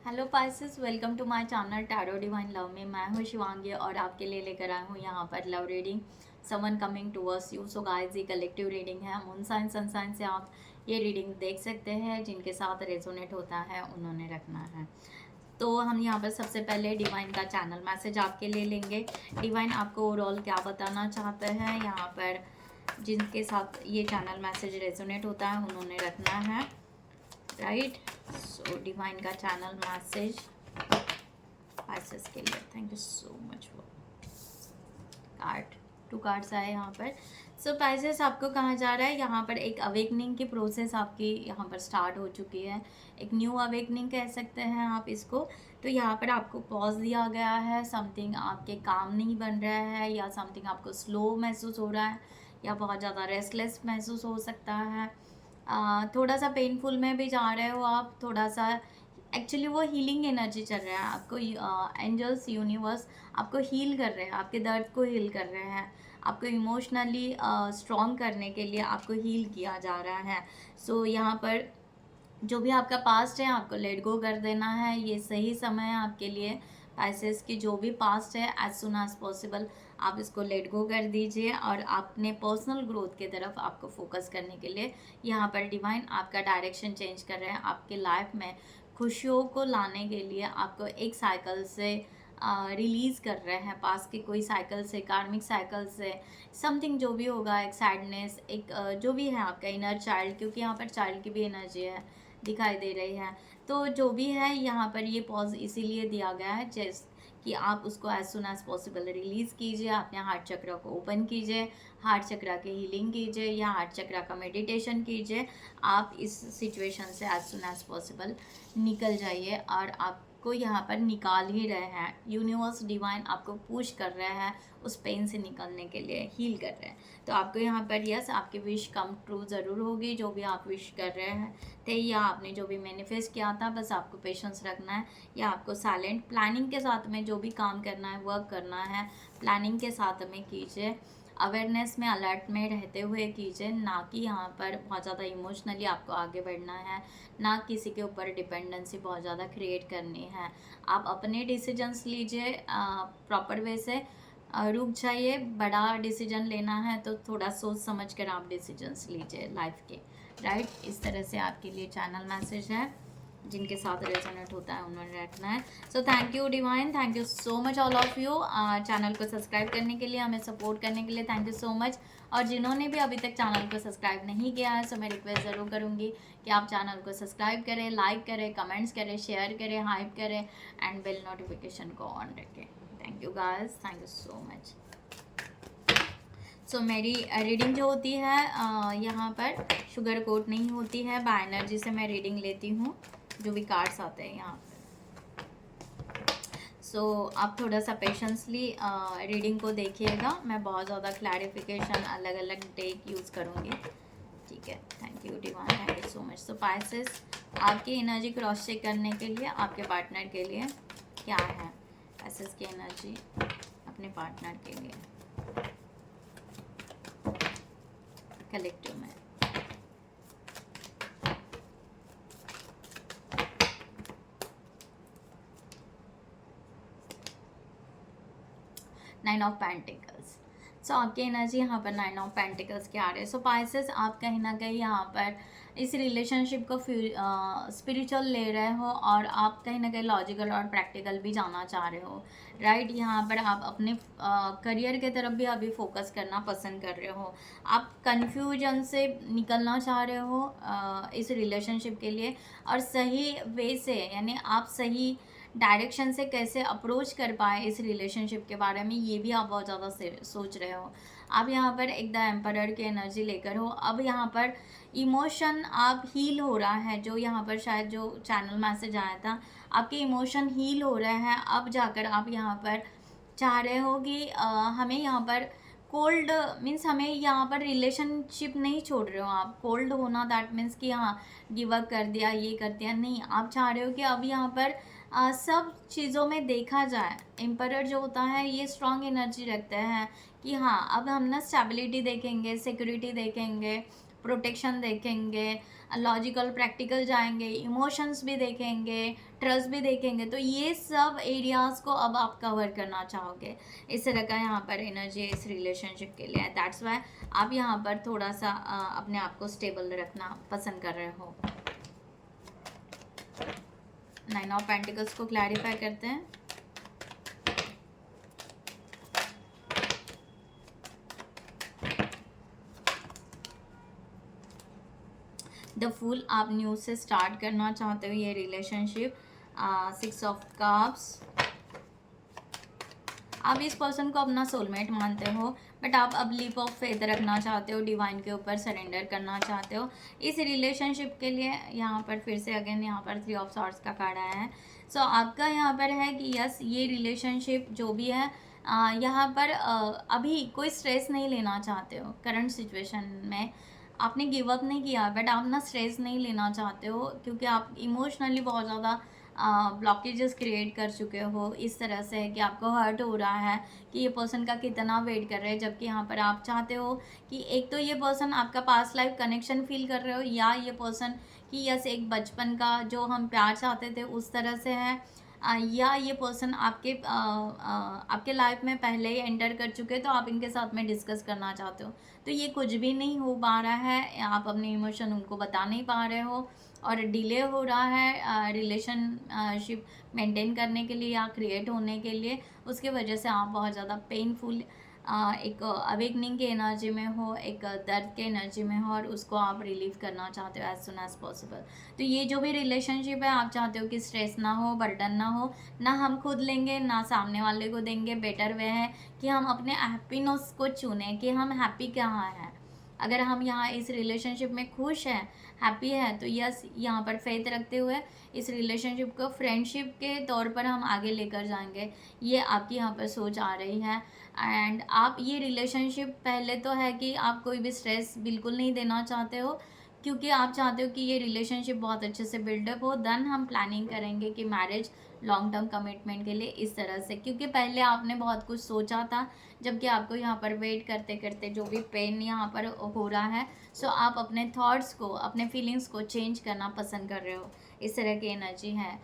Hello Pisces, welcome to my channel tarot divine love में। मैं हूँ शिवांगी और आपके लिए लेकर आई हूँ यहाँ पर love reading, someone coming towards you. So guys, ये कलेक्टिव रीडिंग है। मून साइन सन साइन से आप ये रीडिंग देख सकते हैं। जिनके साथ रेजोनेट होता है उन्होंने रखना है। तो हम यहाँ पर सबसे पहले डिवाइन का चैनल मैसेज आपके लिए लेंगे। डिवाइन आपको ओवरऑल क्या बताना चाहते हैं यहाँ पर। जिनके साथ ये चैनल मैसेज रेजोनेट होता है उन्होंने रखना है, राइट। सो डिवाइन का चैनल मैसेज पाइसेस के लिए। Thank you so much for card. 2 cards आए यहाँ पर। सो पाइसेस, आपको कहा जा रहा है यहाँ पर एक अवेकनिंग की प्रोसेस आपकी यहाँ पर स्टार्ट हो चुकी है। एक न्यू अवेकनिंग कह सकते हैं आप इसको। तो यहाँ पर आपको पॉज दिया गया है। समथिंग आपके काम नहीं बन रहा है, या समथिंग आपको स्लो महसूस हो रहा है, या बहुत ज़्यादा रेस्टलेस महसूस हो सकता है। थोड़ा सा पेनफुल में भी जा रहे हो आप, थोड़ा सा एक्चुअली वो हीलिंग एनर्जी चल रहा है आपको। एंजल्स यूनिवर्स आपको हील कर रहे हैं, आपके दर्द को हील कर रहे हैं, आपको इमोशनली स्ट्रॉन्ग करने के लिए आपको हील किया जा रहा है। सो यहाँ पर जो भी आपका पास्ट है आपको लेट गो कर देना है। ये सही समय है आपके लिए पाइसेस की। जो भी पास्ट है एज सुन एज पॉसिबल आप इसको लेट गो कर दीजिए और अपने पर्सनल ग्रोथ की तरफ आपको फोकस करने के लिए यहाँ पर डिवाइन आपका डायरेक्शन चेंज कर रहे हैं। आपके लाइफ में खुशियों को लाने के लिए आपको एक साइकिल से रिलीज़ कर रहे हैं, पास के कोई साइकिल से, कार्मिक साइकिल से। समथिंग जो भी होगा, एक सैडनेस, एक जो भी है आपका इनर चाइल्ड, क्योंकि यहाँ पर चाइल्ड की भी एनर्जी है, दिखाई दे रही है। तो जो भी है यहाँ पर ये पॉज इसीलिए दिया गया है जैसे कि आप उसको as soon as possible release कीजिए। अपने हार्ट चक्र को ओपन कीजिए, हार्ट चक्र की हीलिंग कीजिए, या हार्ट चक्र का मेडिटेशन कीजिए। आप इस सिचुएशन से एज सुन एज पॉसिबल निकल जाइए, और आपको यहाँ पर निकाल ही रहे हैं। यूनिवर्स डिवाइन आपको पुश कर रहे हैं उस पेन से निकलने के लिए, हील कर रहे हैं। तो आपको यहाँ पर यस, आपकी विश कम ट्रू ज़रूर होगी। जो भी आप विश कर रहे हैं थे, या आपने जो भी मैनिफेस्ट किया था, बस आपको पेशेंस रखना है, या आपको साइलेंट प्लानिंग के साथ में जो भी काम करना है, वर्क करना है, प्लानिंग के साथ में कीजिए। अवेयरनेस में, अलर्ट में रहते हुए कीजिए, ना कि यहाँ पर बहुत ज़्यादा इमोशनली आपको आगे बढ़ना है, ना किसी के ऊपर डिपेंडेंसी बहुत ज़्यादा क्रिएट करनी है। आप अपने डिसीजंस लीजिए प्रॉपर वे से। रुक जाइए। बड़ा डिसीजन लेना है तो थोड़ा सोच समझ कर आप डिसीजंस लीजिए लाइफ के, राइट। इस तरह से आपके लिए चैनल मैसेज है। जिनके साथ रेजोनेट होता है उन्होंने रखना है। सो thank you divine, thank you so much all of you. Channel को सब्सक्राइब करने के लिए, हमें सपोर्ट करने के लिए थैंक यू सो मच। और जिन्होंने भी अभी तक चैनल को सब्सक्राइब नहीं किया है, सो मैं रिक्वेस्ट ज़रूर करूँगी कि आप चैनल को सब्सक्राइब करें, लाइक करें, कमेंट्स करें, शेयर करें, हाइप करें, एंड बेल नोटिफिकेशन को ऑन रखें। Thank you guys, thank you so much. So मेरी रीडिंग जो होती है यहाँ पर शुगर कोट नहीं होती है। बाय एनर्जी से मैं रीडिंग लेती हूँ, जो भी कार्ड्स आते हैं यहाँ पर। सो आप थोड़ा सा पेशेंसली रीडिंग को देखिएगा। मैं बहुत ज़्यादा क्लैरिफिकेशन, अलग अलग टेक यूज़ करूँगी, ठीक है। Thank you divine, thank you so much. So Pisces, आपकी एनर्जी क्रॉस चेक करने के लिए आपके पार्टनर के लिए क्या है। पाइसेस की एनर्जी अपने पार्टनर के लिए कलेक्टिव में। Nine of pentacles. सो आपकी एनर्जी यहाँ पर 9 ऑफ पेंटिकल्स के आ रहे हैं। सो पाइसेस, आप कहीं ना कहीं यहाँ पर इस रिलेशनशिप को स्पिरिचुअल ले रहे हो, और आप कहीं ना कहीं लॉजिकल और प्रैक्टिकल भी जाना चाह रहे हो, राइट। यहाँ पर आप अपने करियर के तरफ भी अभी फोकस करना पसंद कर रहे हो। आप कन्फ्यूजन से निकलना चाह रहे हो इस रिलेशनशिप के लिए, और सही वे से, यानी आप सही डायरेक्शन से कैसे अप्रोच कर पाए इस रिलेशनशिप के बारे में, ये भी आप बहुत ज़्यादा सोच रहे हो। आप यहाँ पर एक द एम्परर की एनर्जी लेकर हो। अब यहाँ पर इमोशन आप हील हो रहा है, जो यहाँ पर शायद जो चैनल मैसेज आया था, आपके इमोशन हील हो रहे हैं। अब जाकर आप यहाँ पर चाह रहे हो कि हमें यहाँ पर कोल्ड मीन्स हमें यहाँ पर रिलेशनशिप नहीं छोड़ रहे हो आप। कोल्ड होना दैट मीन्स कि हाँ गिव अप कर दिया, ये कर दिया, नहीं। आप चाह रहे हो कि अब यहाँ पर सब चीज़ों में देखा जाए। एम्परर जो होता है ये स्ट्रॉन्ग एनर्जी रखते हैं कि हाँ अब हम ना स्टेबिलिटी देखेंगे, सिक्योरिटी देखेंगे, प्रोटेक्शन देखेंगे, लॉजिकल प्रैक्टिकल जाएंगे, इमोशंस भी देखेंगे, ट्रस्ट भी देखेंगे, तो ये सब एरियाज़ को अब आप कवर करना चाहोगे। इस तरह का यहाँ पर एनर्जी इस रिलेशनशिप के लिए है। दैट्स वाई आप यहाँ पर थोड़ा सा अपने आप को स्टेबल रखना पसंद कर रहे हो। 9 ऑफ पेंटिकल्स को क्लैरिफाई करते हैं। द फूल, आप न्यू से स्टार्ट करना चाहते हो ये रिलेशनशिप। 6 ऑफ कप्स, आप इस पर्सन को अपना सोलमेट मानते हो, बट आप अब लीप ऑफ फेथ रखना चाहते हो, डिवाइन के ऊपर सरेंडर करना चाहते हो इस रिलेशनशिप के लिए। यहाँ पर फिर से अगेन यहाँ पर 3 ऑफ सॉर्ड्स का कार्ड आया है। सो आपका यहाँ पर है कि यस, ये रिलेशनशिप जो भी है यहाँ पर अभी कोई स्ट्रेस नहीं लेना चाहते हो। करंट सिचुएशन में आपने गिव अप नहीं किया, बट आप ना स्ट्रेस नहीं लेना चाहते हो, क्योंकि आप इमोशनली बहुत ज़्यादा ब्लॉकेजेस क्रिएट कर चुके हो। इस तरह से है कि आपको हर्ट हो रहा है कि ये पर्सन का कितना वेट कर रहे हैं, जबकि यहाँ पर आप चाहते हो कि एक तो ये पर्सन आपका पास्ट लाइफ कनेक्शन फील कर रहे हो, या ये पर्सन कि यस एक बचपन का जो हम प्यार चाहते थे उस तरह से है, या ये पर्सन आपके लाइफ में पहले ही एंटर कर चुके, तो आप इनके साथ में डिस्कस करना चाहते हो। तो ये कुछ भी नहीं हो पा रहा है, आप अपने इमोशन उनको बता नहीं पा रहे हो, और डिले हो रहा है रिलेशनशिप मेंटेन करने के लिए या क्रिएट होने के लिए। उसकी वजह से आप बहुत ज़्यादा पेनफुल एक अवेकनिंग की एनर्जी में हो, एक दर्द के एनर्जी में हो, और उसको आप रिलीव करना चाहते हो एज सुन एज पॉसिबल। तो ये जो भी रिलेशनशिप है, आप चाहते हो कि स्ट्रेस ना हो, बर्डन ना हो, ना हम खुद लेंगे ना सामने वाले को देंगे। बेटर वे है कि हम अपने हैप्पीनेस को चुनें कि हम हैप्पी कहाँ हैं। अगर हम यहाँ इस रिलेशनशिप में खुश हैं, हैप्पी है, तो यस यहाँ पर फेथ रखते हुए इस रिलेशनशिप को फ्रेंडशिप के तौर पर हम आगे लेकर जाएंगे। ये आपकी यहाँ पर सोच आ रही है। एंड आप ये रिलेशनशिप पहले तो है कि आप कोई भी स्ट्रेस बिल्कुल नहीं देना चाहते हो, क्योंकि आप चाहते हो कि ये रिलेशनशिप बहुत अच्छे से बिल्डअप हो। देन हम प्लानिंग करेंगे कि मैरिज लॉन्ग टर्म कमिटमेंट के लिए इस तरह से, क्योंकि पहले आपने बहुत कुछ सोचा था, जबकि आपको यहाँ पर वेट करते करते जो भी पेन यहाँ पर हो रहा है, सो आप अपने थॉट्स को, अपने फीलिंग्स को चेंज करना पसंद कर रहे हो। इस तरह की एनर्जी है।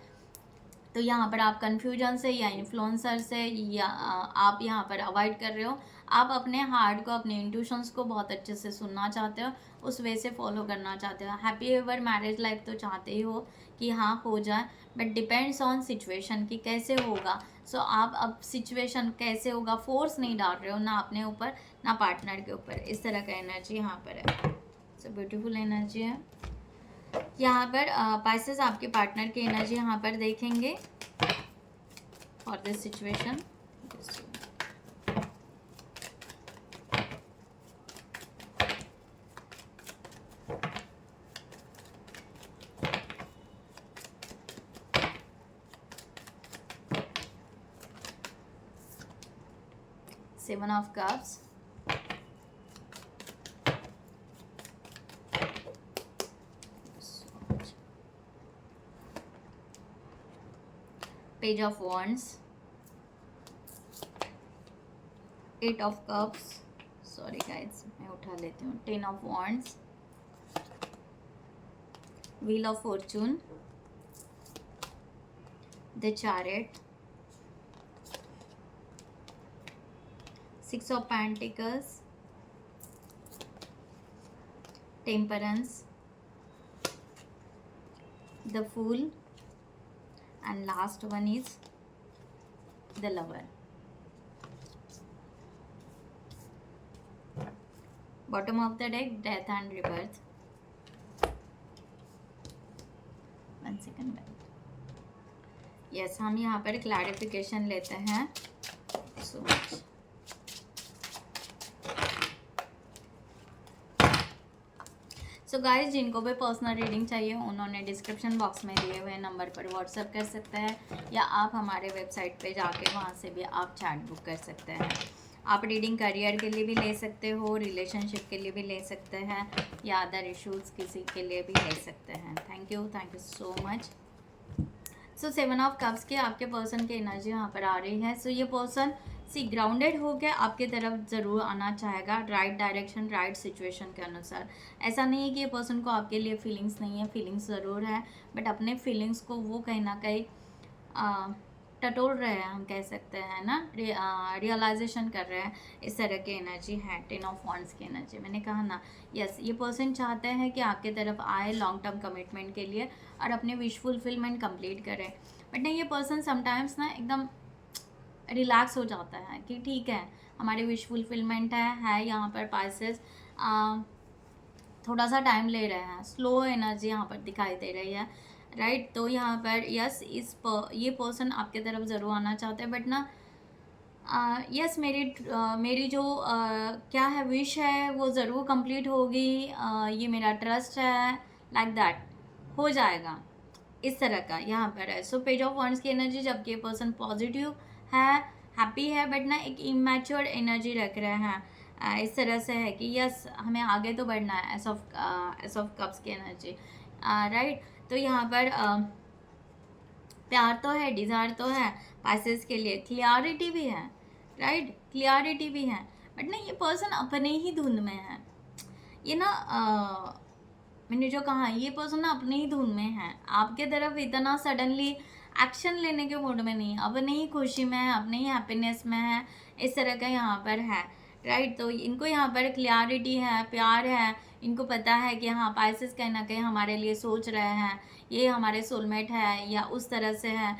तो यहाँ पर आप कन्फ्यूजन से या इन्फ्लुएंसर से या आप यहाँ पर अवॉइड कर रहे हो। आप अपने हार्ट को, अपने इंट्यूशंस को बहुत अच्छे से सुनना चाहते हो, उस वे से फॉलो करना चाहते हो। हैप्पी एवर मैरिज लाइफ तो चाहते ही हो कि हाँ हो जाए, बट डिपेंड्स ऑन सिचुएशन कि कैसे होगा। सो आप अब सिचुएशन कैसे होगा फोर्स नहीं डाल रहे हो, ना अपने ऊपर ना पार्टनर के ऊपर। इस तरह का एनर्जी यहाँ पर है। सो ब्यूटीफुल एनर्जी है। यहाँ पर पाइसेस आपके पार्टनर की एनर्जी यहाँ पर देखेंगे for this situation. Seven of Cups, Page of Wands, 8 of Cups, sorry guys मैं उठा लेती हूँ, 10 of Wands, Wheel of Fortune, The Chariot, 6 of Pentacles, Temperance, The Fool, and last one is The Lover. Bottom of the deck, Death and Rebirth. One second. Yes, हम यहाँ पर clarification लेते हैं। So much. So guys, जिनको भी personal reading चाहिए उन्होंने description box में दिए हुए नंबर पर व्हाट्सएप कर सकते हैं, या आप हमारे वेबसाइट पे जाके वहाँ से भी आप चैट बुक कर सकते हैं। आप रीडिंग करियर के लिए भी ले सकते हो, रिलेशनशिप के लिए भी ले सकते हैं, या अदर इश्यूज़ किसी के लिए भी ले सकते हैं। Thank you so much. So 7 of cups की आपके पर्सन की एनर्जी यहाँ पर आ रही है। सो ये पर्सन सी ग्राउंडेड होकर आपके तरफ ज़रूर आना चाहेगा, राइट डायरेक्शन राइट सिचुएशन के अनुसार। ऐसा नहीं है कि ये पर्सन को आपके लिए फीलिंग्स नहीं है, फीलिंग्स ज़रूर है, बट अपने फीलिंग्स को वो कहीं ना कहीं टटोल रहे हैं, हम कह सकते हैं ना, रियलाइजेशन कर रहे हैं। इस तरह की एनर्जी है 10 ऑफ वॉन्ड्स की एनर्जी। मैंने कहा ना, यस ये पर्सन चाहते हैं कि आपके तरफ आए लॉन्ग टर्म कमिटमेंट के लिए और अपने विश फुलफिलमेंट कंप्लीट करें। बट नहीं, ये पर्सन समटाइम्स ना एकदम रिलैक्स हो जाता है कि ठीक है हमारी विश फुलफिलमेंट है यहाँ पर पासेस थोड़ा सा टाइम ले रहे हैं, स्लो एनर्जी यहाँ पर दिखाई दे रही है, राइट। तो यहाँ पर यस ये पर्सन आपके तरफ ज़रूर आना चाहते हैं, बट ना यस मेरी जो क्या है विश है वो ज़रूर कंप्लीट होगी, ये मेरा ट्रस्ट है, लाइक दैट हो जाएगा, इस तरह का यहाँ पर है। सो पेज ऑफ वॉन्ड्स की एनर्जी, जबकि ये पर्सन पॉजिटिव है, हैप्पी है, बट ना एक इमेच्योर एनर्जी रख रहे हैं। इस तरह से है कि यस हमें आगे तो बढ़ना है, एस ऑफ कप्स की एनर्जी, राइट। तो यहाँ पर प्यार तो है, डिज़ायर तो है पासेस के लिए, क्लियरिटी भी है, राइट, क्लियरिटी भी है, बट ना ये पर्सन अपने ही धुन में है। ये ना मैंने जो कहा, ये पर्सन ना अपने ही धुन में है, आपके तरफ इतना सडनली एक्शन लेने के मूड में नहीं, अपने ही खुशी में है, अपने ही हैप्पीनेस में है, इस तरह का यहाँ पर है, राइट। तो इनको यहाँ पर क्लियरिटी है, प्यार है, इनको पता है कि हाँ पाइसेस कहीं ना कहीं हमारे लिए सोच रहे हैं, ये हमारे सोलमेट है या उस तरह से है,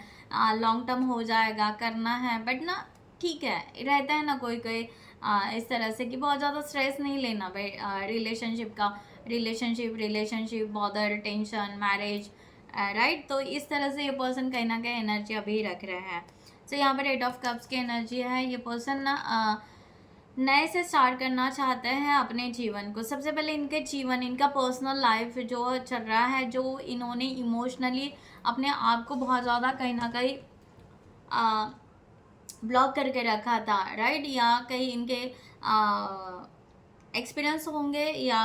लॉन्ग टर्म हो जाएगा, करना है, बट ना ठीक है, रहता है ना कोई कोई इस तरह से कि बहुत ज़्यादा स्ट्रेस नहीं लेना भाई रिलेशनशिप का, relationship bother, tension, marriage, right. तो इस तरह से ये पर्सन कहीं ना कहीं एनर्जी अभी रख रहे हैं। सो यहाँ पर 8 ऑफ कप्स की एनर्जी है। ये पर्सन ना नए से स्टार्ट करना चाहते हैं अपने जीवन को। सबसे पहले इनके जीवन, इनका पर्सनल लाइफ जो चल रहा है, जो इन्होंने इमोशनली अपने आप को बहुत ज़्यादा कहीं ना कहीं ब्लॉक करके रखा था, राइट, या कहीं इनके एक्सपीरियंस होंगे या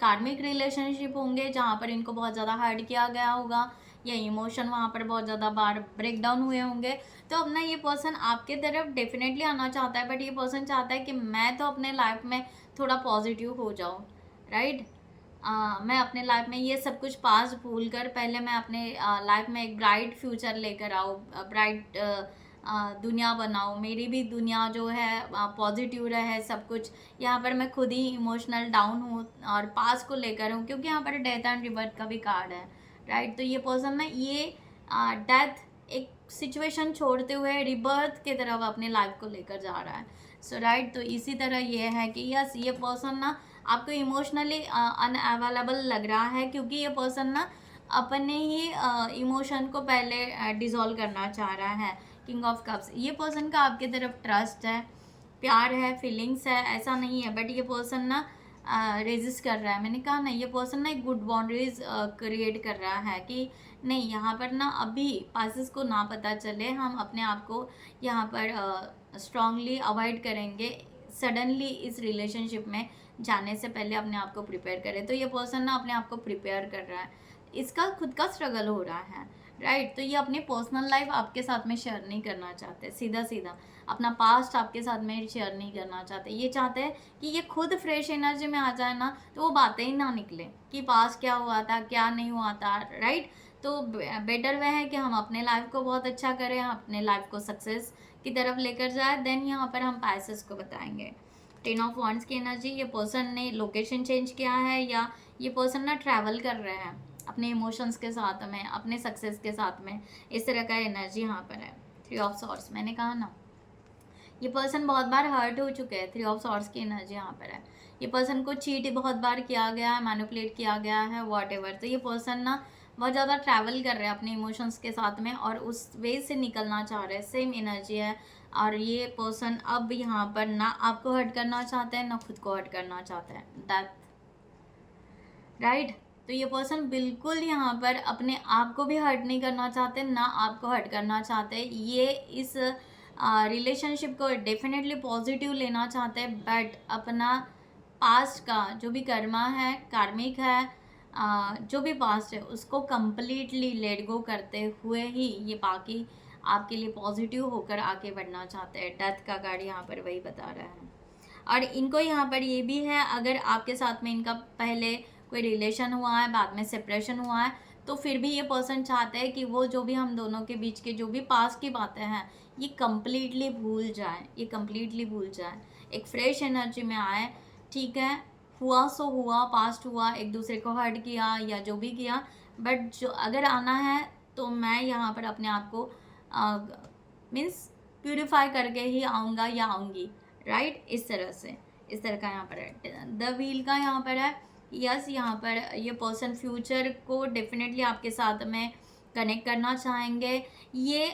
कार्मिक रिलेशनशिप होंगे जहाँ पर इनको बहुत ज़्यादा हर्ट किया गया होगा या इमोशन वहाँ पर बहुत ज़्यादा बार ब्रेक डाउन हुए होंगे। तो अब ना ये पर्सन आपके तरफ डेफिनेटली आना चाहता है, बट ये पर्सन चाहता है कि मैं तो अपने लाइफ में थोड़ा पॉजिटिव हो जाऊँ, राइट। मैं अपने लाइफ में ये सब कुछ पास भूल कर पहले मैं अपने लाइफ में एक ब्राइट फ्यूचर लेकर आऊँ, ब्राइट दुनिया बनाऊँ, मेरी भी दुनिया जो है पॉजिटिव रहे, सब कुछ। यहाँ पर मैं खुद ही इमोशनल डाउन हूँ और पास को लेकर हूँ, क्योंकि यहाँ पर डेथ एंड रिबर्थ का भी कार्ड है, राइट। तो ये पर्सन ना ये डेथ एक सिचुएशन छोड़ते हुए रिबर्थ की तरफ अपने लाइफ को लेकर जा रहा है। सो राइट, तो इसी तरह ये है कि यस ये पर्सन ना आपको इमोशनली अनअवेलेबल लग रहा है, क्योंकि ये पर्सन ना अपने ही इमोशन को पहले डिसॉल्व करना चाह रहा है। किंग ऑफ कप्स, ये पर्सन का आपके तरफ ट्रस्ट है, प्यार है, फीलिंग्स है, ऐसा नहीं है, बट ये पर्सन ना रेजिस्ट कर रहा है। मैंने कहा ना, ये पर्सन ना एक गुड बाउंड्रीज क्रिएट कर रहा है कि नहीं, यहाँ पर ना अभी पासेस को ना पता चले, हम अपने आप को यहाँ पर स्ट्रांगली अवॉइड करेंगे, सडनली इस रिलेशनशिप में जाने से पहले अपने आप को प्रिपेयर करें। तो ये पर्सन ना अपने आप को प्रिपेयर कर रहा है, इसका खुद का स्ट्रगल हो रहा है, राइट। तो ये अपनी पर्सनल लाइफ आपके साथ में शेयर नहीं करना चाहते, सीधा सीधा अपना पास्ट आपके साथ में शेयर नहीं करना चाहते। ये चाहते हैं कि ये खुद फ्रेश एनर्जी में आ जाए ना, तो वो बातें ही ना निकले कि पास्ट क्या हुआ था, क्या नहीं हुआ था, राइट। तो बेटर वह है कि हम अपने लाइफ को बहुत अच्छा करें, हम अपने लाइफ को सक्सेस की तरफ लेकर जाए, देन यहाँ पर हम पैसेस को बताएंगे। 10 ऑफ वॉन्ड्स की एनर्जी, ये पर्सन ने लोकेशन चेंज किया है या ये पर्सन ना ट्रैवल कर रहे हैं अपने इमोशंस के साथ में, अपने सक्सेस के साथ में, इस तरह का एनर्जी यहाँ पर है। 3 ऑफ सॉर्ड्स, मैंने कहा ना ये पर्सन बहुत बार हर्ट हो चुके हैं। 3 ऑफ सॉर्ड्स की एनर्जी यहाँ पर है। ये पर्सन को चीट बहुत बार किया गया है, मैनिपुलेट किया गया है, व्हाटएवर। तो ये पर्सन ना बहुत ज़्यादा ट्रैवल कर रहे हैं अपने इमोशंस के साथ में और उस वे से निकलना चाह रहे हैं, सेम एनर्जी है। और ये पर्सन अब यहाँ पर ना आपको हर्ट करना चाहते हैं, ना खुद को हर्ट करना चाहते हैं, डेथ, राइट। तो ये पर्सन बिल्कुल यहाँ पर अपने आप को भी हर्ट नहीं करना चाहते, ना आपको हर्ट करना चाहते। ये इस रिलेशनशिप को डेफिनेटली पॉजिटिव लेना चाहते हैं, बट अपना पास्ट का जो भी कर्मा है, कार्मिक है, जो भी पास्ट है, उसको कम्प्लीटली लेट गो करते हुए ही ये बाकी आपके लिए पॉजिटिव होकर आगे बढ़ना चाहते हैं। डेथ का कार्ड यहाँ पर वही बता रहा है। और इनको यहाँ पर ये भी है, अगर आपके साथ में इनका पहले कोई रिलेशन हुआ है, बाद में सेपरेशन हुआ है, तो फिर भी ये पर्सन चाहते हैं कि वो जो भी हम दोनों के बीच के जो भी पास्ट की बातें हैं ये कम्प्लीटली भूल जाए, ये कम्प्लीटली भूल जाए, एक फ्रेश एनर्जी में आए। ठीक है, हुआ सो हुआ, पास्ट हुआ, एक दूसरे को हर्ट किया या जो भी किया, बट जो अगर आना है तो मैं यहाँ पर अपने आप को मीन्स प्यूरिफाई करके ही आऊँगा या आऊँगी, राइट। इस तरह से, इस तरह का यहाँ पर है। द व्हील का यहाँ पर है, यस यहाँ पर ये पर्सन फ्यूचर को डेफिनेटली आपके साथ में कनेक्ट करना चाहेंगे। ये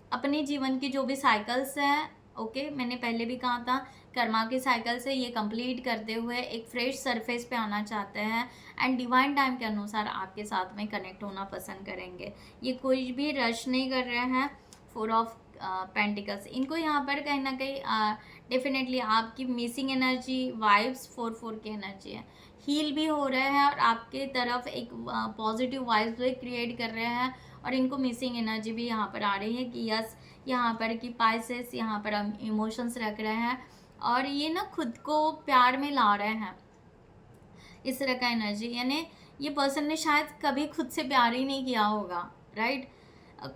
अपने जीवन की जो भी साइकिल्स हैं, ओके, मैंने पहले भी कहा था कर्मा की साइकिल से ये कंप्लीट करते हुए एक फ्रेश सरफेस पे आना चाहते हैं एंड डिवाइन टाइम के अनुसार आपके साथ में कनेक्ट होना पसंद करेंगे। ये कोई भी रश नहीं कर रहे हैं। 4 ऑफ पेंटिकल्स, इनको यहाँ पर कहीं ना कहीं डेफिनेटली आपकी मिसिंग एनर्जी वाइब्स 4 की एनर्जी है, हील भी हो रहे हैं और आपके तरफ एक पॉजिटिव वाइब्स भी क्रिएट कर रहे हैं। और इनको मिसिंग एनर्जी भी यहाँ पर आ रही है कि यस यहाँ पर कि पाइसेस यहाँ पर हम इमोशंस रख रहे हैं और ये ना खुद को प्यार में ला रहे हैं, इस तरह का एनर्जी। यानी ये पर्सन ने शायद कभी खुद से प्यार ही नहीं किया होगा, राइट।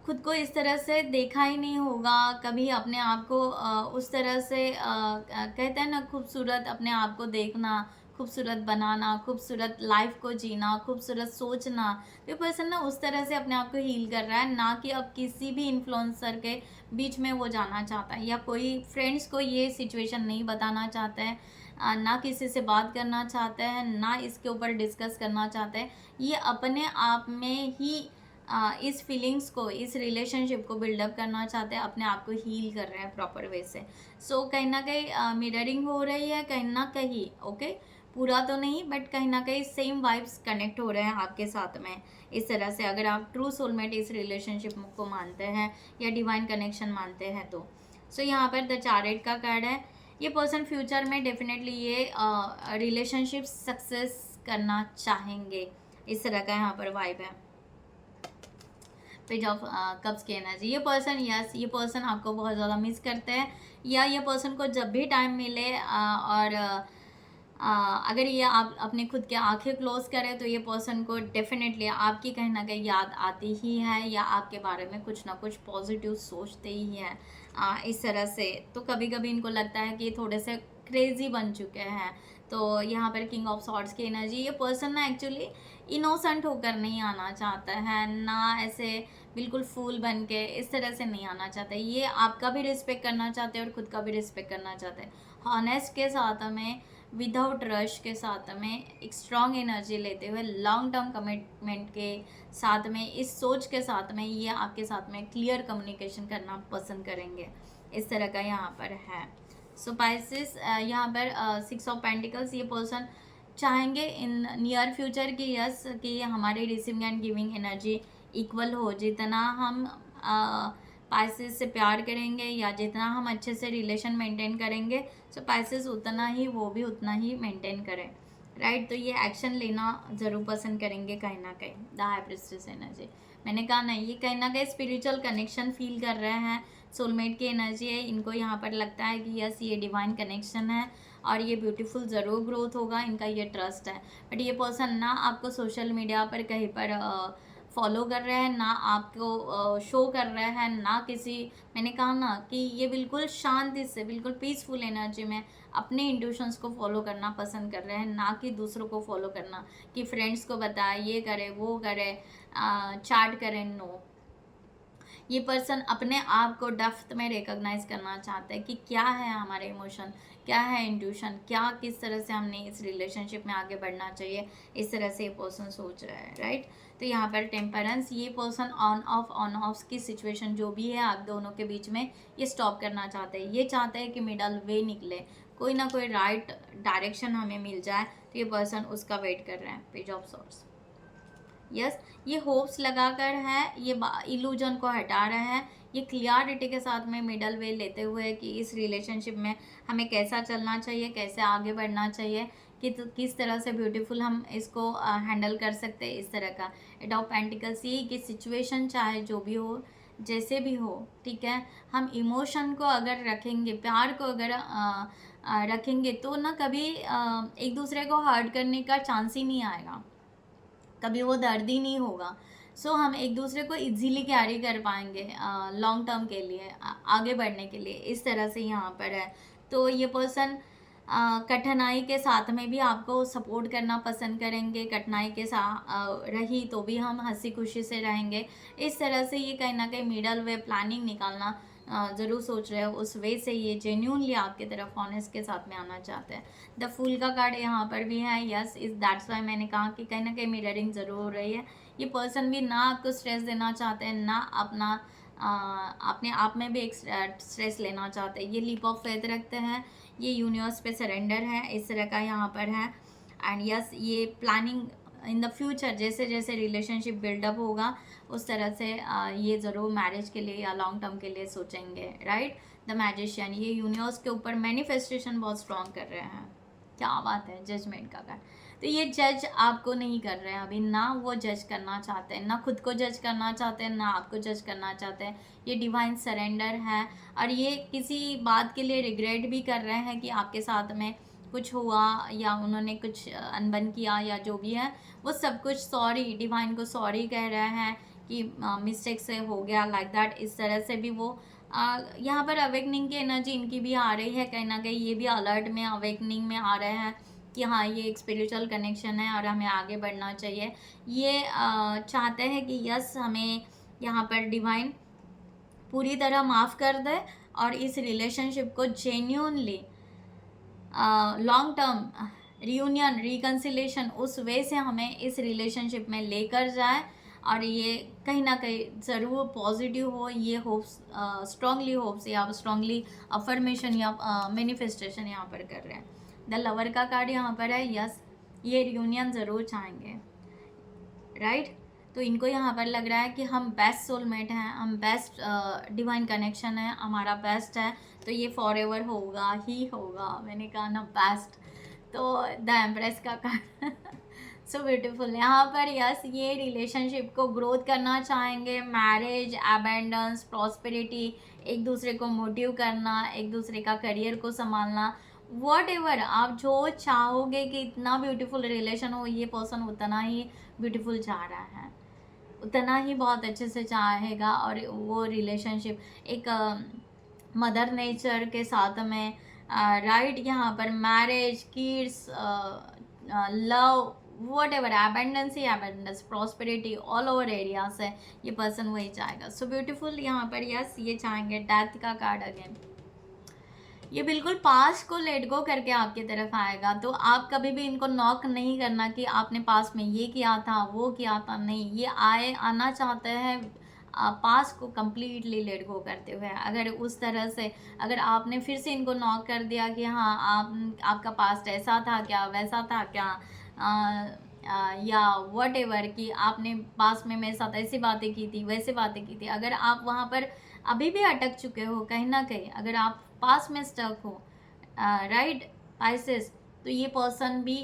खुद को इस तरह से देखा ही नहीं होगा कभी, अपने आप को उस तरह से कहते हैं ना खूबसूरत अपने आप को देखना, खूबसूरत बनाना, खूबसूरत लाइफ को जीना, खूबसूरत सोचना। तो पर्सन ना उस तरह से अपने आप को हील कर रहा है, ना कि अब किसी भी इन्फ्लुएंसर के बीच में वो जाना चाहता है या कोई फ्रेंड्स को ये सिचुएशन नहीं बताना चाहता है, ना किसी से बात करना चाहते हैं, ना इसके ऊपर डिस्कस करना चाहते हैं। ये अपने आप में ही इस फीलिंग्स को, इस रिलेशनशिप को बिल्डअप करना चाहते हैं, अपने आप को हील कर रहे हैं प्रॉपर वे से। सो कहीं ना कहीं मिररिंग हो रही है कहीं ना कहीं, ओके, पूरा तो नहीं बट कहीं ना कहीं सेम वाइब्स कनेक्ट हो रहे हैं आपके साथ में। इस तरह से अगर आप ट्रू सोलमेट इस रिलेशनशिप को मानते हैं या डिवाइन कनेक्शन मानते हैं तो। सो यहाँ पर द चैरियट का कार्ड है। ये पर्सन फ्यूचर में डेफिनेटली ये रिलेशनशिप सक्सेस करना चाहेंगे, इस तरह का यहाँ पर वाइब है। पेज ऑफ कप्स की एनर्जी, ये पर्सन, यस ये पर्सन आपको बहुत ज़्यादा मिस करते हैं, या ये पर्सन को जब भी टाइम मिले और अगर ये आप अपने खुद के आंखें क्लोज करें तो ये पर्सन को डेफिनेटली आपकी कहीं ना कहीं याद आती ही है या आपके बारे में कुछ ना कुछ पॉजिटिव सोचते ही हैं। इस तरह से तो कभी कभी इनको लगता है कि थोड़े से क्रेजी बन चुके हैं। तो यहाँ पर किंग ऑफ सॉर्ड्स की एनर्जी, ये पर्सन ना एक्चुअली इनोसेंट होकर नहीं आना चाहता है, ना ऐसे बिल्कुल फूल बन के इस तरह से नहीं आना चाहते। ये आपका भी रिस्पेक्ट करना चाहते हैं और खुद का भी रिस्पेक्ट करना चाहते हैं, हॉनेस्ट के साथ में, विदाउट रश के साथ में, एक स्ट्रॉन्ग एनर्जी लेते हुए, लॉन्ग टर्म कमिटमेंट के साथ में, इस सोच के साथ में ये आपके साथ में क्लियर कम्युनिकेशन करना पसंद करेंगे, इस तरह का यहाँ पर है। सो पाइसेस यहाँ पर 6 ऑफ पेंटिकल्स, ये पर्सन चाहेंगे इन नियर फ्यूचर की यस कि हमारी receiving end giving energy equal हो। जितना हम पाइसेस से प्यार करेंगे या जितना हम अच्छे से रिलेशन मेंटेन करेंगे, सो पाइसेस उतना ही वो भी उतना ही मेंटेन करें, राइट। तो ये एक्शन लेना ज़रूर पसंद करेंगे कहीं ना कहीं। द हाई प्रीस्टेस एनर्जी, मैंने कहा ना ये कहीं ना कहीं स्पिरिचुअल कनेक्शन फील कर रहे हैं, सोलमेट की एनर्जी है। इनको यहाँ पर लगता है कि यस ये डिवाइन कनेक्शन है और ये ब्यूटीफुल ज़रूर ग्रोथ होगा, इनका ये ट्रस्ट है। बट ये पर्सन ना आपको सोशल मीडिया पर कहीं पर फॉलो कर रहे हैं, ना आपको शो कर रहे हैं, ना किसी, मैंने कहा ना कि ये बिल्कुल शांति से, बिल्कुल पीसफुल एनर्जी में अपने इंट्यूशंस को फॉलो करना पसंद कर रहे हैं, ना कि दूसरों को फॉलो करना कि फ्रेंड्स को बताए ये करे वो करे, चैट करें, नो। ये पर्सन अपने आप को डेप्थ में रिकॉग्नाइज करना चाहते हैं कि क्या है हमारे इमोशन, क्या है इंट्यूशन, क्या किस तरह से हमने इस रिलेशनशिप में आगे बढ़ना चाहिए, इस तरह से ये पर्सन सोच रहा है, राइट। तो यहाँ पर टेम्परेंस, ये पर्सन ऑन ऑफ की सिचुएशन जो भी है आप दोनों के बीच में, ये स्टॉप करना चाहते हैं। ये चाहते हैं कि मिडल वे निकले, कोई ना कोई राइट डायरेक्शन हमें मिल जाए, तो ये पर्सन उसका वेट कर रहे हैं। पेज ऑफ सॉर्ड्स, यस ये होप्स लगाकर है, ये इल्यूजन को हटा रहे हैं, ये क्लियरिटी के साथ में मिडल वे लेते हुए कि इस रिलेशनशिप में हमें कैसा चलना चाहिए, कैसे आगे बढ़ना चाहिए, कि किस तरह से ब्यूटीफुल हम इसको हैंडल कर सकते हैं, इस तरह का। एट ऑफ पेंटिकल्स, ये कि सिचुएशन चाहे जो भी हो, जैसे भी हो, ठीक है, हम इमोशन को अगर रखेंगे, प्यार को अगर रखेंगे तो ना कभी एक दूसरे को हर्ट करने का चांस ही नहीं आएगा, कभी वो दर्द ही नहीं होगा। सो हम एक दूसरे को इजीली कैरी कर पाएंगे लॉन्ग टर्म के लिए, आगे बढ़ने के लिए। इस तरह से यहाँ पर है। तो ये पर्सन कठिनाई के साथ में भी आपको सपोर्ट करना पसंद करेंगे, कठिनाई के साथ रही तो भी हम हंसी खुशी से रहेंगे। इस तरह से ये कहीं ना कहीं मिडल वे प्लानिंग निकालना ज़रूर सोच रहे हो, उस वे से ये जेन्यूनली आपके तरफ ऑनेस्ट के साथ में आना चाहते हैं। द फूल का कार्ड यहाँ पर भी है, यस इस दैट्स वाई मैंने कहा कि कहीं ना कहीं मिररिंग ज़रूर हो रही है। ये पर्सन भी ना आपको स्ट्रेस देना चाहते हैं, ना अपना अपने आप में भी एक स्ट्रेस लेना चाहते हैं। ये लीप ऑफ फेथ रखते हैं, ये यूनिवर्स पे सरेंडर है, इस तरह का यहाँ पर है। एंड यस ये प्लानिंग इन द फ्यूचर, जैसे जैसे रिलेशनशिप बिल्डअप होगा उस तरह से ये ज़रूर मैरिज के लिए या लॉन्ग टर्म के लिए सोचेंगे, राइट। द मैजिशियन, ये यूनिवर्स के ऊपर मैनिफेस्टेशन बहुत स्ट्रॉन्ग कर रहे हैं। क्या बात है, जजमेंट का कार्ड। तो ये जज आपको नहीं कर रहे हैं अभी, ना वो जज करना चाहते हैं, ना खुद को जज करना चाहते हैं, ना आपको जज करना चाहते हैं। ये डिवाइन सरेंडर है और ये किसी बात के लिए रिग्रेट भी कर रहे हैं कि आपके साथ में कुछ हुआ या उन्होंने कुछ अनबन किया या जो भी है वो सब कुछ सॉरी, डिवाइन को सॉरी कह रहे हैं कि मिस्टेक से हो गया, लाइक दैट। इस तरह से भी वो यहाँ पर अवेकनिंग की एनर्जी इनकी भी आ रही है, कहीं ना कहीं ये भी अलर्ट में अवेकनिंग में आ रहे हैं कि हाँ ये एक स्पिरिचुअल कनेक्शन है और हमें आगे बढ़ना चाहिए। ये चाहते हैं कि यस हमें यहाँ पर डिवाइन पूरी तरह माफ़ कर दे और इस रिलेशनशिप को genuinely long term reunion reconciliation उस वे से हमें इस रिलेशनशिप में लेकर जाए और ये कहीं ना कहीं ज़रूर पॉजिटिव हो। ये होप्स स्ट्रांगली होप्स या स्ट्रांगली अफर्मेशन या मैनिफेस्टेशन यहाँ पर कर रहे हैं। द लवर का कार्ड यहाँ पर है, यस ये रियूनियन ज़रूर चाहेंगे, राइट। तो इनको यहाँ पर लग रहा है कि हम बेस्ट सोलमेट हैं, हम बेस्ट डिवाइन कनेक्शन है, हमारा बेस्ट है, तो ये फॉर एवर होगा ही होगा। मैंने कहा ना बेस्ट। तो द एम्प्रेस का कार्ड सो ब्यूटीफुल यहाँ पर, यस ये रिलेशनशिप को ग्रोथ करना चाहेंगे, मैरिज, अबेंडेंस, प्रॉस्पेरिटी, एक दूसरे को मोटिव करना, एक दूसरे का करियर को संभालना, वॉट एवर आप जो चाहोगे कि इतना ब्यूटीफुल रिलेशन हो, ये पर्सन उतना ही ब्यूटीफुल चाह रहा है, उतना ही बहुत अच्छे से चाहेगा। और वो रिलेशनशिप एक मदर नेचर के साथ में, राइट, यहाँ पर marriage, kids, love, what ever, abundance he abundance, prosperity all over area से ये पर्सन वही चाहेगा। सो ब्यूटीफुल यहाँ पर, यस ये चाहेंगे। डेथ का कार्ड अगेन, ये बिल्कुल पास को लेट गो करके आपकी तरफ आएगा। तो आप कभी भी इनको नॉक नहीं करना कि आपने पास में ये किया था वो किया था, नहीं, ये आना चाहते हैं पास को कम्प्लीटली लेट गो करते हुए। अगर उस तरह से अगर आपने फिर से इनको नॉक कर दिया कि हाँ आपका पास्ट ऐसा था क्या, वैसा था क्या, या वट एवर कि आपने पास में मेरे साथ ऐसी बातें की थी वैसे बातें की थी, अगर आप वहाँ पर अभी भी अटक चुके हो कहीं ना कहीं, अगर आप पास में स्टक हो, राइट पाइसेस, तो ये पर्सन भी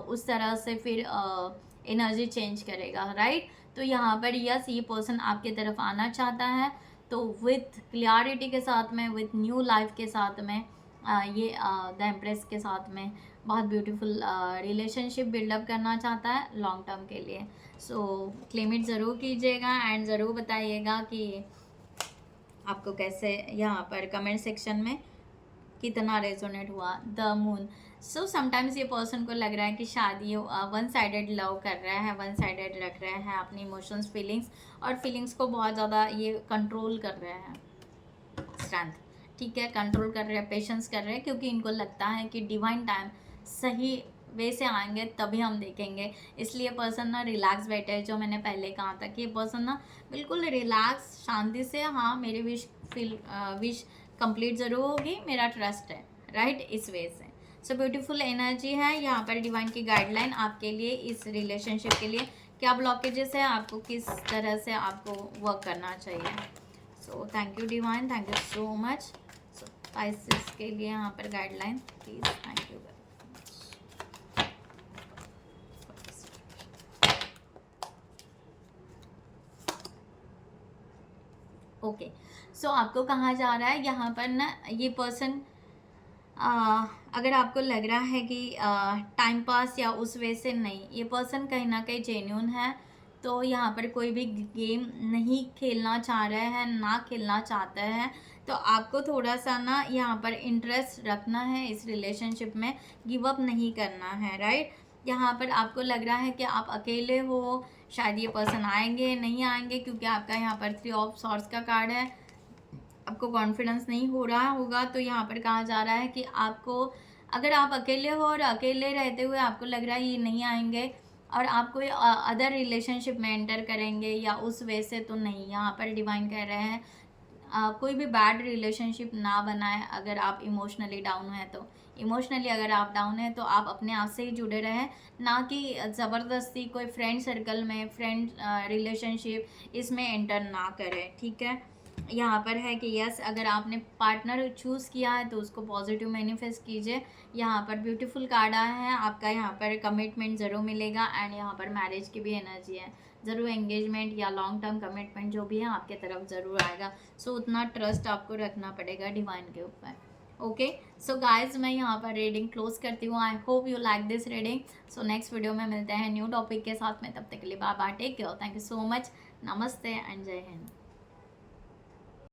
उस तरह से फिर एनर्जी चेंज करेगा, राइट। तो यहाँ पर यस ये पर्सन आपके तरफ आना चाहता है, तो विथ क्लियरिटी के साथ में, विथ न्यू लाइफ के साथ में, ये द एम्प्रेस के साथ में बहुत ब्यूटीफुल रिलेशनशिप बिल्डअप करना चाहता है लॉन्ग टर्म के लिए। सो क्लेम इट ज़रूर कीजिएगा एंड ज़रूर बताइएगा कि आपको कैसे यहाँ पर कमेंट सेक्शन में कितना रेजोनेट हुआ। द मून, सो समटाइम्स ये पर्सन को लग रहा है कि शायद ये वन साइडेड लव कर रहा है, वन साइडेड रख रहे हैं अपनी इमोशंस, फीलिंग्स, और फीलिंग्स को बहुत ज़्यादा ये कंट्रोल कर रहे हैं। स्ट्रेंथ, ठीक है, कंट्रोल कर रहे हैं, पेशेंस कर रहे हैं, क्योंकि इनको लगता है कि डिवाइन टाइम सही वे से आएंगे तभी हम देखेंगे। इसलिए पर्सन ना रिलैक्स बैठे है, जो मैंने पहले कहा था कि ये पर्सन ना बिल्कुल रिलैक्स शांति से, हाँ मेरी विश कंप्लीट ज़रूर होगी, मेरा ट्रस्ट है, राइट, इस वे से। सो ब्यूटीफुल एनर्जी है यहाँ पर। डिवाइन की गाइडलाइन आपके लिए इस रिलेशनशिप के लिए क्या ब्लॉकेजेस है, आपको किस तरह से आपको वर्क करना चाहिए। So thank you divine, thank you so much. So Pisces के लिए यहाँ पर guideline please, thank you. Okay, so आपको कहा जा रहा है यहाँ पर ना, ये पर्सन अगर आपको लग रहा है कि टाइम पास या उस वे से नहीं, ये पर्सन कहीं ना कहीं जेन्यून है, तो यहाँ पर कोई भी गेम नहीं खेलना चाह रहे हैं, ना खेलना चाहते हैं, तो आपको थोड़ा सा ना यहाँ पर इंटरेस्ट रखना है इस रिलेशनशिप में, गिव अप नहीं करना है, राइट। यहाँ पर आपको लग रहा है कि आप अकेले हो, शायद ये पर्सन आएंगे नहीं आएंगे, क्योंकि आपका यहाँ पर 3 ऑफ सॉर्ड्स का कार्ड है, आपको कॉन्फिडेंस नहीं हो रहा होगा। तो यहाँ पर कहा जा रहा है कि आपको, अगर आप अकेले हो और अकेले रहते हुए आपको लग रहा है ये नहीं आएंगे और आप कोई अदर रिलेशनशिप में एंटर करेंगे या उस वे से, तो नहीं, यहाँ पर डिवाइन कह रहे हैं कोई भी बैड रिलेशनशिप ना बनाए। अगर आप इमोशनली डाउन हैं तो, इमोशनली अगर आप डाउन हैं तो आप अपने आप से ही जुड़े रहें, ना कि ज़बरदस्ती कोई फ्रेंड सर्कल में, फ्रेंड रिलेशनशिप इसमें एंटर ना करें, ठीक है। यहाँ पर है कि यस, अगर आपने पार्टनर चूज़ किया है तो उसको पॉजिटिव मैनिफेस्ट कीजिए। यहाँ पर ब्यूटीफुल कार्ड आया है, आपका यहाँ पर कमिटमेंट ज़रूर मिलेगा, एंड यहाँ पर मैरिज की भी एनर्जी है, ज़रूर एंगेजमेंट या लॉन्ग टर्म कमिटमेंट जो भी है आपके तरफ ज़रूर आएगा। सो उतना ट्रस्ट आपको रखना पड़ेगा डिवाइन के ऊपर। ओके, सो गाइज मैं यहाँ पर रीडिंग क्लोज करती हूँ। I hope you like this reading. So next video में मिलते हैं न्यू टॉपिक के साथ में, तब तक के लिए bye bye, take care, thank you so much, नमस्ते एंड जय हिंद।